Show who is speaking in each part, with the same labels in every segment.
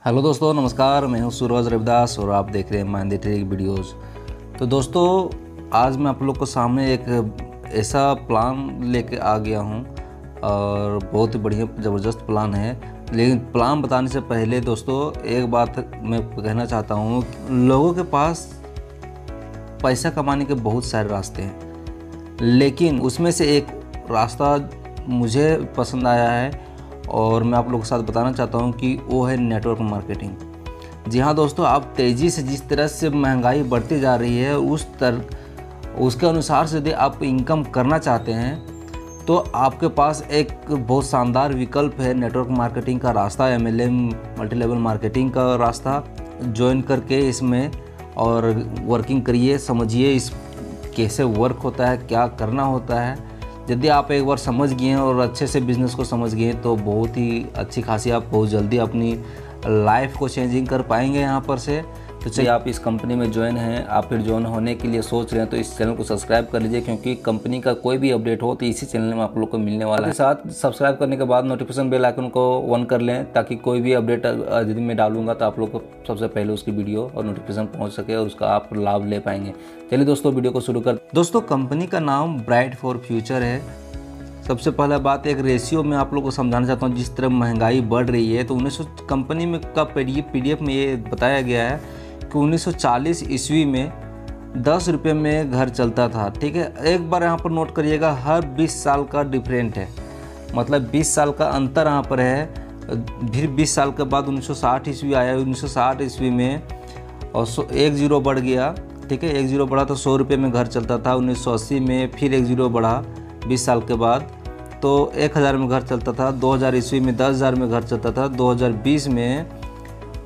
Speaker 1: Hello दोस्तों, नमस्कार। मैं हूं सूरज रविदास और आप देख रहे हैं मैंडेटरी वीडियोस। तो दोस्तों, आज मैं आप लोग को सामने एक ऐसा प्लान लेके आ गया हूं और बहुत ही बढ़िया ज़बरदस्त प्लान है। लेकिन प्लान बताने से पहले दोस्तों एक बात मैं कहना चाहता हूं, लोगों के पास पैसा कमाने के बहुत सारे रास्ते हैं, लेकिन उसमें से एक रास्ता मुझे पसंद आया है और मैं आप लोगों के साथ बताना चाहता हूं कि वो है नेटवर्क मार्केटिंग। जी हाँ दोस्तों, आप तेज़ी से जिस तरह से महंगाई बढ़ती जा रही है उसके अनुसार से यदि आप इनकम करना चाहते हैं तो आपके पास एक बहुत शानदार विकल्प है नेटवर्क मार्केटिंग का रास्ता, MLM मल्टी लेवल मार्केटिंग का रास्ता। ज्वाइन करके इसमें और वर्किंग करिए, समझिए इस कैसे वर्क होता है, क्या करना होता है। यदि आप एक बार समझ गए हैं और अच्छे से बिज़नेस को समझ गए तो बहुत ही अच्छी खासी आप बहुत जल्दी अपनी लाइफ को चेंजिंग कर पाएंगे यहाँ पर से। तो चलिए, आप इस कंपनी में ज्वाइन हैं, आप फिर ज्वाइन होने के लिए सोच रहे हैं तो इस चैनल को सब्सक्राइब कर लीजिए, क्योंकि कंपनी का कोई भी अपडेट हो तो इसी चैनल में आप लोग को मिलने वाला है। साथ सब्सक्राइब करने के बाद नोटिफिकेशन बेल आइकन को ऑन कर लें, ताकि कोई भी अपडेट यदि मैं डालूंगा तो आप लोग को सबसे पहले उसकी वीडियो और नोटिफिकेशन पहुँच सके और उसका आप लाभ ले पाएंगे। चलिए दोस्तों, वीडियो को शुरू कर। दोस्तों, कंपनी का नाम ब्राइट फॉर फ्यूचर है। सबसे पहला बात, एक रेशियो में आप लोग को समझाना चाहता हूँ। जिस तरह महंगाई बढ़ रही है तो 1900 कंपनी में का PDF में ये बताया गया है कि 1940 ईस्वी में 10 रुपये में घर चलता था। ठीक है, एक बार यहाँ पर नोट करिएगा, हर 20 साल का डिफरेंट है, मतलब 20 साल का अंतर यहाँ पर है। फिर 20 साल के बाद 1960 ईस्वी आया। 1960 ईस्वी में और 1 जीरो बढ़ गया। ठीक है, 1 जीरो बढ़ा तो 100 रुपये में घर चलता था। 1980 में फिर 1 जीरो बढ़ा 20 साल के बाद तो 1000 में घर चलता था। 2000 ईस्वी में 10,000 में घर चलता था। 2020 में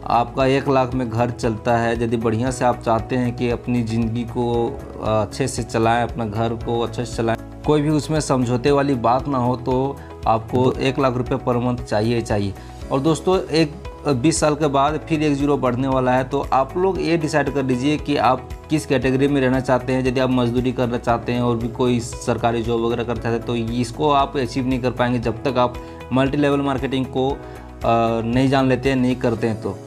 Speaker 1: आपका 1 लाख में घर चलता है। यदि बढ़िया से आप चाहते हैं कि अपनी ज़िंदगी को अच्छे से चलाएं, अपना घर को अच्छे से चलाएं, कोई भी उसमें समझौते वाली बात ना हो, तो आपको 1 लाख रुपये पर मंथ चाहिए। और दोस्तों, 20 साल के बाद फिर 1 जीरो बढ़ने वाला है। तो आप लोग ये डिसाइड कर लीजिए कि आप किस कैटेगरी में रहना चाहते हैं। यदि आप मजदूरी करना चाहते हैं और भी कोई सरकारी जॉब वगैरह करते हैं तो इसको आप अचीव नहीं कर पाएंगे जब तक आप मल्टी लेवल मार्केटिंग को नहीं जान लेते हैं, नहीं करते हैं। तो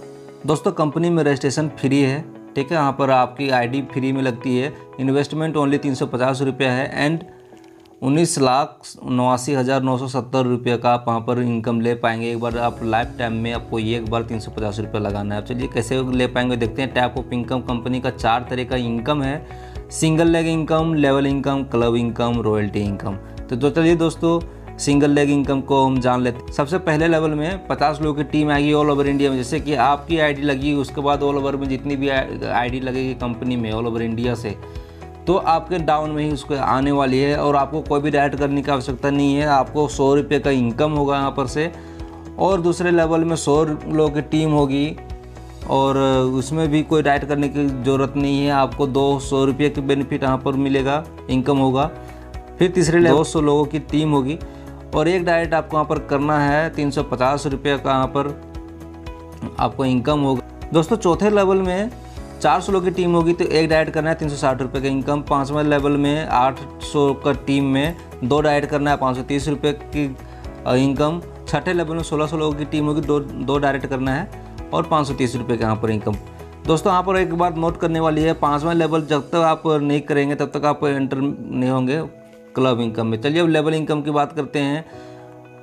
Speaker 1: दोस्तों, कंपनी में रजिस्ट्रेशन फ्री है। ठीक है, यहाँ पर आपकी ID फ्री में लगती है। इन्वेस्टमेंट ओनली 350 रुपये है एंड 19,89,970 रुपये का आप वहाँ पर इनकम ले पाएंगे। एक बार आप लाइफ टाइम में आपको एक बार 350 रुपये लगाना है। चलिए कैसे ले पाएंगे देखते हैं। टाइप ऑफ इनकम, कंपनी का 4 तरह का इनकम है: single leg income, level income, club income, royalty income. तो चलिए दोस्तों, सिंगल लेग इनकम को हम जान लेते हैं। सबसे पहले लेवल में 50 लोगों की टीम आएगी ऑल ओवर इंडिया में। जैसे कि आपकी ID लगी, उसके बाद ऑल ओवर में जितनी भी ID लगेगी कंपनी में ऑल ओवर इंडिया से, तो आपके डाउन में ही उसको आने वाली है और आपको कोई भी डायरेक्ट करने की आवश्यकता नहीं है। आपको 100 रुपये का इनकम होगा यहाँ पर से। और दूसरे लेवल में 100 लोगों की टीम होगी और उसमें भी कोई डायरेक्ट करने की ज़रूरत नहीं है। आपको 200 रुपये की बेनिफिट यहाँ पर मिलेगा, इनकम होगा। फिर तीसरे लेवल 200 लोगों की टीम होगी और एक डायरेक्ट आपको यहाँ पर करना है 350 रुपये का यहाँ पर आपको इनकम होगा। दोस्तों, चौथे लेवल में 400 लोगों की टीम होगी तो एक डायरेक्ट करना है 360 रुपये का इनकम। 5वें लेवल में 800 का टीम में 2 डायरेक्ट करना है 530 रुपये की इनकम। 6ठे लेवल में 1600 लोगों की टीम होगी, दो डायरेक्ट करना है और 530 रुपये का यहाँ पर इनकम। दोस्तों, यहाँ पर एक बात नोट करने वाली है, 5वां लेवल जब तक आप नहीं करेंगे तब तक आप एंटर नहीं होंगे क्लब इनकम में। चलिए अब लेवल इनकम की बात करते हैं।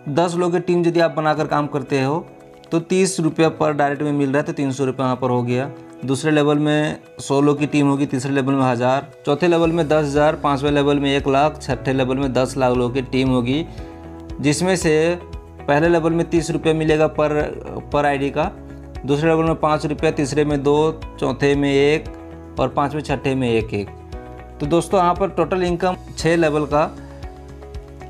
Speaker 1: 10 लोगों की टीम यदि आप बनाकर काम करते हो तो 30 रुपये पर डायरेक्ट में मिल रहा है, तो 300 रुपये यहाँ पर हो गया। दूसरे लेवल में 100 लोगों की टीम होगी, तीसरे लेवल में 1000, चौथे लेवल में 10,000, 5वें लेवल में 1 लाख, 6ठे लेवल में 10 लाख लोगों की टीम होगी, जिसमें से पहले लेवल में 30 रुपये मिलेगा पर ID का। दूसरे लेवल में 5 रुपये, तीसरे में 2, चौथे में 1 और 5वें 6ठे में 1। तो दोस्तों, यहाँ पर टोटल इनकम 6 लेवल का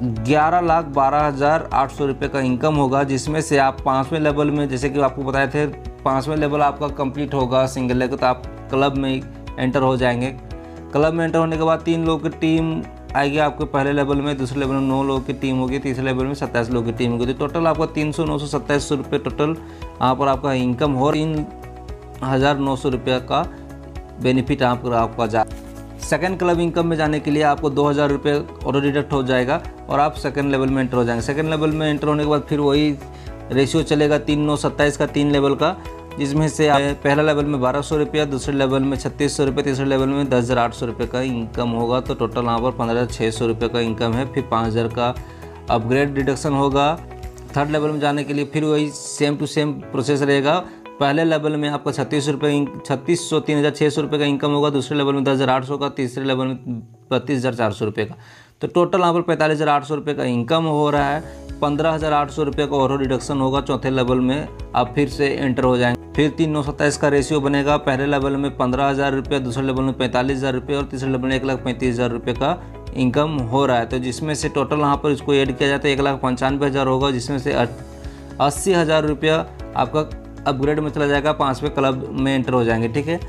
Speaker 1: 11,12,800 रुपये का इनकम होगा, जिसमें से आप 5वें लेवल में, जैसे कि आपको बताए थे, 5वें लेवल आपका कंप्लीट होगा सिंगल लेग तो आप क्लब में एंटर हो जाएंगे। क्लब में एंटर होने के बाद 3 लोगों की टीम आएगी आपके पहले लेवल में, दूसरे लेवल में 9 लोगों की टीम होगी, तीसरे लेवल में 27 लोगों की टीम होगी। तो टोटल आपका 300-927 रुपये टोटल यहाँ पर आपका इनकम हो, 3,900 रुपये का बेनिफिट यहाँ पर आपका जा। सेकंड क्लब इनकम में जाने के लिए आपको 2,000 रुपये ऑटो डिडक्ट हो जाएगा और आप सेकंड लेवल में एंटर हो जाएंगे। सेकंड लेवल में एंटर होने के बाद फिर वही रेशियो चलेगा 3, 9, 27 का 3 लेवल का। जिसमें से पहला लेवल में 1200 रुपया, दूसरे लेवल में 3600 रुपये, तीसरे लेवल में 10,800 रुपये का इनकम होगा। तो टोटल यहाँ पर 15,600 रुपये का इनकम है। फिर 5,000 का अपग्रेड डिडक्शन होगा। थर्ड लेवल में जाने के लिए फिर वही सेम टू सेम प्रोसेस रहेगा। पहले लेवल में आपका 3,600 रुपये का इनकम होगा, दूसरे लेवल में 10,800 का, तीसरे लेवल में 32,400 रुपये का। तो टोटल यहाँ पर 45,800 रुपये का इनकम हो रहा है। 15,800 रुपये का और डिडक्शन होगा। चौथे लेवल में आप फिर से एंटर हो जाएंगे। फिर 3,927 का रेशियो बनेगा। पहले लेवल में 15,000 रुपये, दूसरे लेवल में 45,000 रुपये और तीसरे लेवल में 1,35,000 रुपये का इनकम हो रहा है। तो जिसमें से टोटल यहाँ पर इसको ऐड किया जाता है 1,95,000 होगा, जिसमें से 80,000 रुपया आपका अपग्रेड में चला जाएगा। 5वें क्लब में एंटर हो जाएंगे। ठीक है,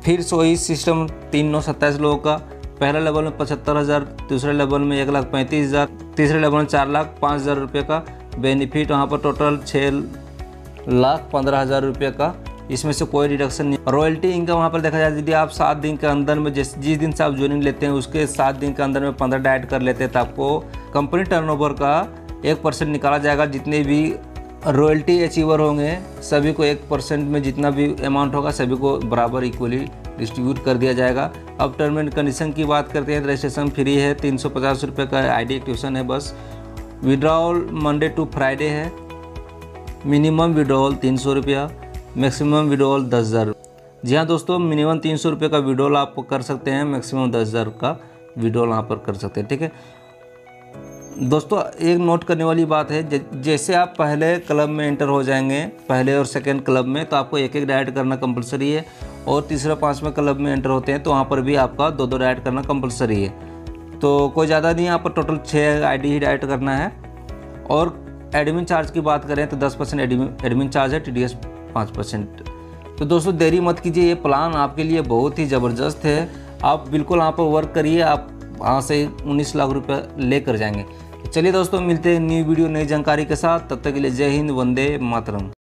Speaker 1: फिर वही सिस्टम 3,927 लोगों का। पहला लेवल में 75,000, दूसरे लेवल में 1,35,000, तीसरे लेवल में 4,05,000 रुपये का बेनिफिट। वहाँ पर टोटल 6,15,000 रुपये का। इसमें से कोई डिडक्शन नहीं। रॉयल्टी इनकम वहाँ पर देखा जाए, यदि आप 7 दिन के अंदर में जिस दिन से आप ज्वाइनिंग लेते हैं उसके 7 दिन के अंदर में 15 डाइट कर लेते हैं तो आपको कंपनी टर्नओवर का 1% निकाला जाएगा। जितने भी रॉयल्टी अचीवर होंगे सभी को 1% में जितना भी अमाउंट होगा सभी को बराबर इक्वली डिस्ट्रीब्यूट कर दिया जाएगा। अब टर्म एंड कंडीशन की बात करते हैं। रजिस्ट्रेशन फ्री है, 350 रुपये का आईडी एक्टिवेशन है बस। विड्रॉल मंडे टू फ्राइडे है। मिनिमम विड्रॉल 300 रुपया, मैक्सिमम विड्रॉल 10,000। जी हाँ दोस्तों, मिनिमम 300 रुपये का विड्रॉल आप कर सकते हैं, मैक्सिमम 10,000 का विड्रॉल यहाँ पर कर सकते हैं। ठीक है दोस्तों, एक नोट करने वाली बात है, जैसे आप पहले क्लब में एंटर हो जाएंगे, पहले और सेकंड क्लब में, तो आपको एक डाइट करना कंपलसरी है। और तीसरा 5वें क्लब में एंटर होते हैं तो वहाँ पर भी आपका 2 डाइट करना कंपलसरी है। तो कोई ज़्यादा नहीं, यहाँ पर टोटल 6 आईडी ही डाइट करना है। और एडमिन चार्ज की बात करें तो 10% एडमिन चार्ज है, TDS 5%। तो दोस्तों देरी मत कीजिए, ये प्लान आपके लिए बहुत ही ज़बरदस्त है। आप बिल्कुल यहाँ पर वर्क करिए, आप वहाँ से 19 लाख रुपये लेकर जाएंगे। चलिए दोस्तों, मिलते हैं न्यू वीडियो नई जानकारी के साथ। तब तक के लिए जय हिंद, वंदे मातरम।